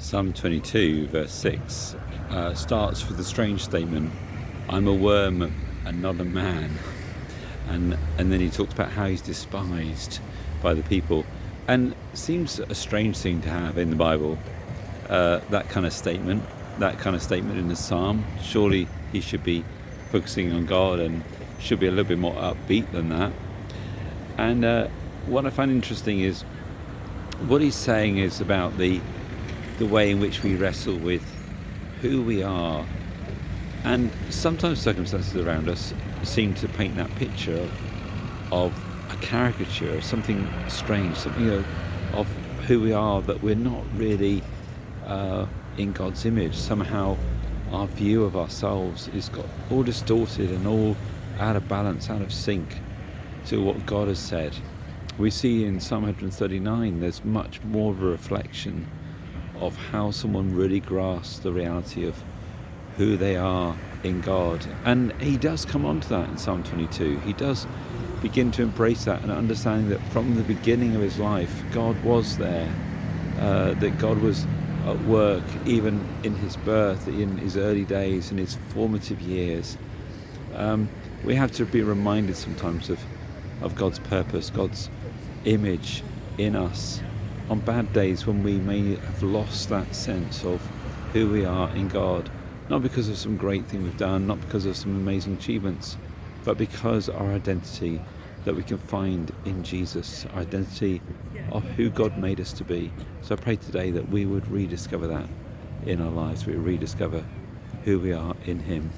Psalm 22 verse 6 starts with the strange statement, I'm a worm and not a man. And then he talks about how he's despised by the people. And it seems a strange thing to have in the Bible, that kind of statement in the psalm. Surely he should be focusing on God and should be a little bit more upbeat than that. And what I find interesting is what he's saying is about the way in which we wrestle with who we are. And sometimes circumstances around us seem to paint that picture of a caricature, of something strange, something of who we are, that we're not really in God's image. Somehow our view of ourselves is got all distorted and all out of balance, out of sync to what God has said. We see in Psalm 139 there's much more of a reflection of how someone really grasps the reality of who they are in God. And he does come on to that in Psalm 22. He does begin to embrace that and understanding that from the beginning of his life, God was there, that God was at work even in his birth, in his early days, in his formative years. We have to be reminded sometimes of God's purpose, God's image in us on bad days when we may have lost that sense of who we are in God, not because of some great thing we've done, not because of some amazing achievements, but because our identity that we can find in Jesus, our identity of who God made us to be. So I pray today that we would rediscover that in our lives, we rediscover who we are in him.